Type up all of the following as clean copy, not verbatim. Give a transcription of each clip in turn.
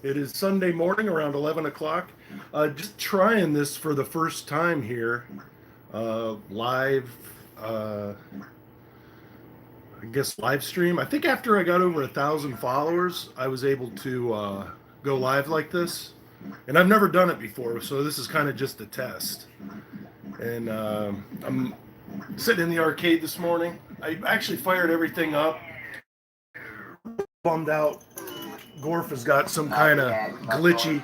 It is Sunday morning around 11 o'clock. Just trying this for the first time here, live, I guess live stream. I think after I got over 1,000 followers, I was able to go live like this. And I've never done it before, so this is kind of just a test. And I'm sitting in the arcade this morning. I actually fired everything up. Bummed out. Gorf has got some kind of glitchy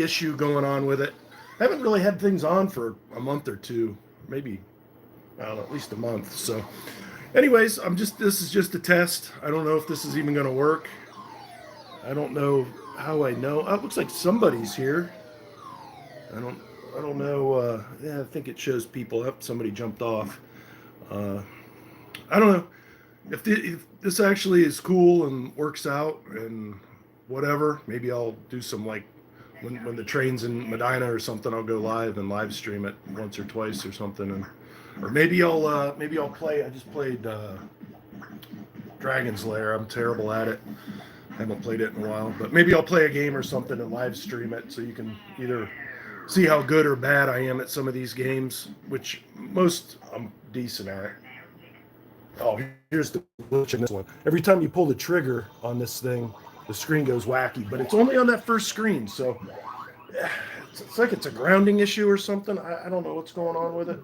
issue going on with it. I haven't really had things on for a month or two, maybe I don't know, at least a month. So, anyways, this is just a test. I don't know if this is even going to work. I don't know how I know. Oh, it looks like somebody's here. I don't know. Yeah, I think it shows people up. Somebody jumped off. Uh, I don't know if this actually is cool and works out and whatever. Maybe I'll do some like when the train's in Medina or something. I'll go live and live stream it once or twice or something, and or maybe I'll play. I just played Dragon's Lair. I'm terrible at it. I haven't played it in a while, but maybe I'll play a game or something and live stream it so you can either see how good or bad I am at some of these games, which most I'm decent at. Oh, here's the glitch in this one. Every time you pull the trigger on this thing, the screen goes wacky, but it's only on that first screen, so it's like it's a grounding issue or something. I don't know what's going on with it.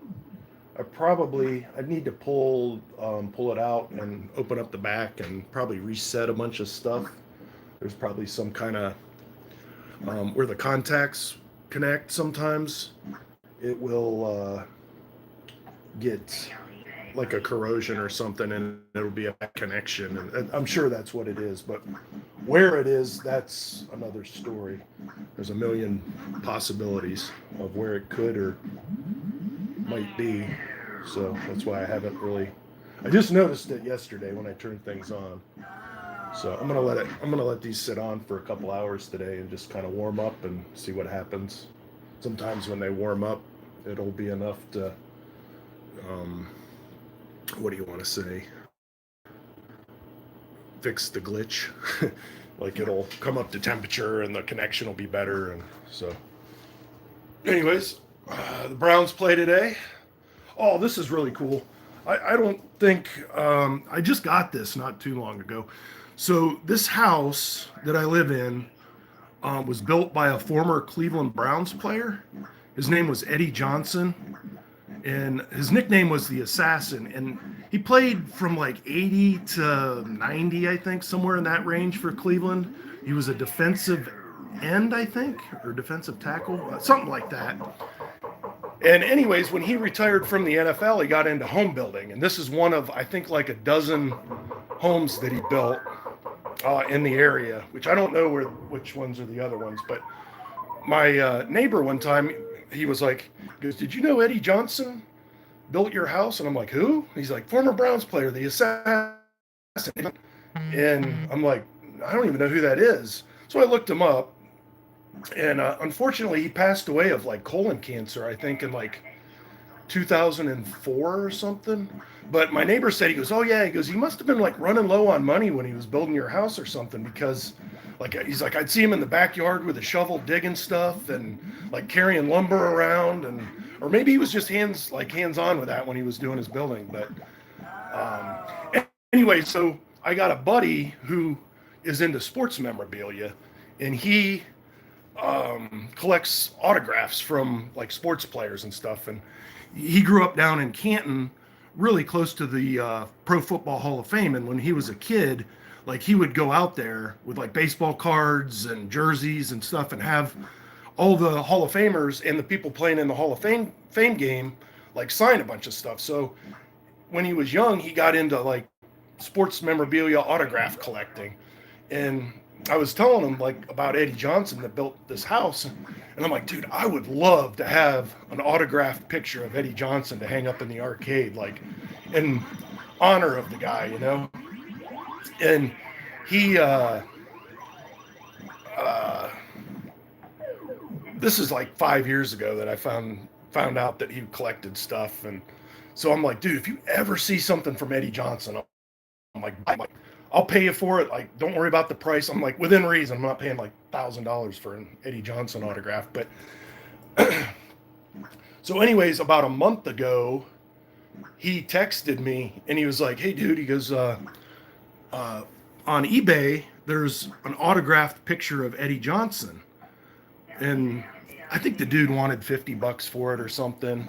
I need to pull it out and open up the back and probably reset a bunch of stuff. There's probably some kind of where the contacts connect. Sometimes it will get like a corrosion or something, and it'll be a bad connection. And I'm sure that's what it is, but where it is, that's another story. There's a million possibilities of where it could or might be. So that's why I haven't really. I just noticed it yesterday when I turned things on. So I'm gonna let these sit on for a couple hours today and just kind of warm up and see what happens. Sometimes when they warm up, it'll be enough to. What do you want to say? Fix the glitch. Like it'll come up to temperature and the connection will be better. And so, anyways, the Browns play today. Oh, this is really cool. I don't think I just got this not too long ago. So this house that I live in was built by a former Cleveland Browns player. His name was Eddie Johnson, and his nickname was the Assassin. And he played from like 80 to 90, I think, somewhere in that range for Cleveland. He was a defensive end, I think, or defensive tackle, something like that. And anyways, when he retired from the NFL, he got into home building, and this is one of I think like a dozen homes that he built in the area, which I don't know which ones are the other ones. But my neighbor one time, he was like, he goes, "Did you know Eddie Johnson built your house?" And I'm like, "Who?" He's like, "Former Browns player, the Assassin." And I'm like, "I don't even know who that is." So I looked him up, and unfortunately, he passed away of like colon cancer, I think, in like 2004 or something. But my neighbor said, he goes, "Oh yeah," he goes, "he must have been like running low on money when he was building your house or something, because like he's like I'd see him in the backyard with a shovel digging stuff and like carrying lumber around, and or maybe he was just hands on with that when he was doing his building." But anyway, so I got a buddy who is into sports memorabilia, and he collects autographs from like sports players and stuff. And he grew up down in Canton, really close to the Pro Football Hall of Fame. And when he was a kid, like he would go out there with like baseball cards and jerseys and stuff, and have all the Hall of Famers and the people playing in the Hall of Fame game like sign a bunch of stuff. So when he was young, he got into like sports memorabilia autograph collecting. And I was telling him like about Eddie Johnson that built this house, and I'm like, "Dude, I would love to have an autographed picture of Eddie Johnson to hang up in the arcade, like in honor of the guy, you know." And he, this is like 5 years ago that I found out that he collected stuff, and so I'm like, "Dude, if you ever see something from Eddie Johnson," I'm like, I'll pay you for it. Like, don't worry about the price. I'm like, within reason. I'm not paying like $1,000 for an Eddie Johnson autograph. But so, anyways, about a month ago, he texted me and he was like, "Hey, dude," he goes, on eBay, there's an autographed picture of Eddie Johnson, and I think the dude wanted $50 for it or something,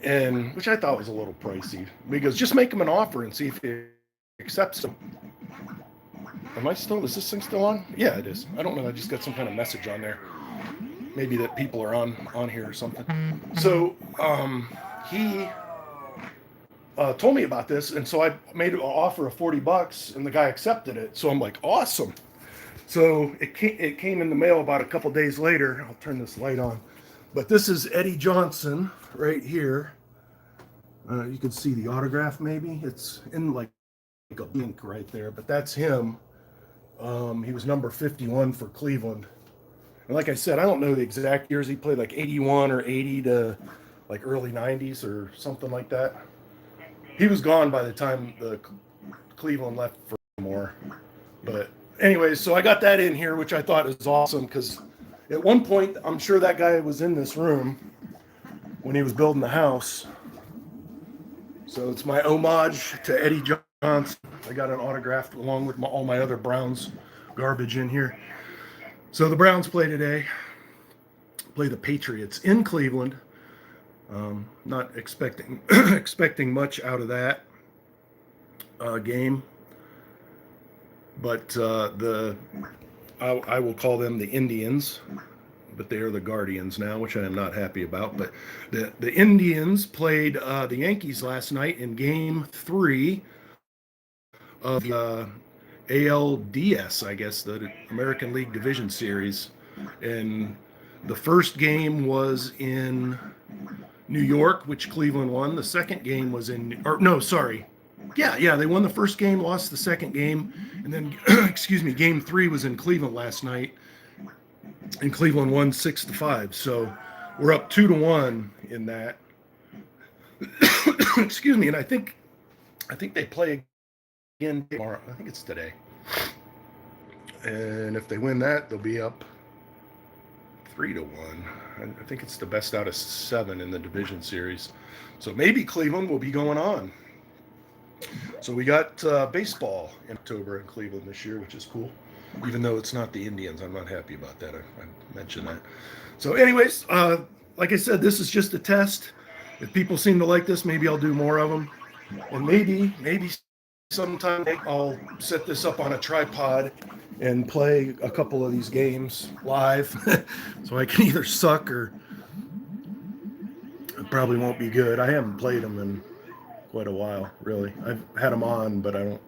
and which I thought was a little pricey. He goes, "Just make him an offer and see if he accepts them." Is this thing still on? Yeah, it is. I don't know. I just got some kind of message on there. Maybe that people are on here or something. So he told me about this, and so I made an offer of $40, and the guy accepted it. So I'm like, awesome. So it came in the mail about a couple days later. I'll turn this light on, but this is Eddie Johnson right here. You can see the autograph. Maybe it's in like a ink right there, but that's him. He was number 51 for Cleveland. And like I said, I don't know the exact years he played, like 81 or 80 to like early 90s or something like that. He was gone by the time the Cleveland left for more. But anyways, so I got that in here, which I thought was awesome because at one point, I'm sure that guy was in this room when he was building the house. So it's my homage to Eddie Johnson. I got an autograph along with all my other Browns garbage in here. So the Browns play today. Play the Patriots in Cleveland. Not expecting much out of that game, but I will call them the Indians, but they are the Guardians now, which I am not happy about. But the Indians played the Yankees last night in Game 3 of the ALDS, I guess, the American League Division Series, and the first game was in New York, which Cleveland won. The second game was they won the first game, lost the second game, and then, Game 3 was in Cleveland last night, and Cleveland won 6-5. So we're up 2-1 in that. And I think they play again tomorrow. I think it's today. And if they win that, they'll be up 3-1. I think it's the best out of 7 in the division series. So maybe Cleveland will be going on. So we got baseball in October in Cleveland this year, which is cool. Even though it's not the Indians, I'm not happy about that. I mentioned that. So anyways, like I said, this is just a test. If people seem to like this, maybe I'll do more of them. And maybe sometime I'll set this up on a tripod and play a couple of these games live. So I can either suck or it probably won't be good. I haven't played them in quite a while, really. I've had them on, but I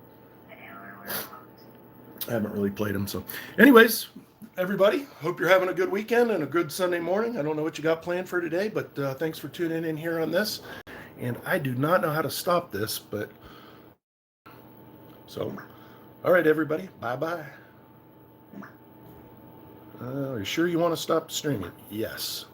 haven't really played them. So anyways, everybody, hope you're having a good weekend and a good Sunday morning. I don't know what you got planned for today, but thanks for tuning in here on this. And I do not know how to stop this, but so, all right, everybody, bye-bye. Are you sure you want to stop streaming? Yes.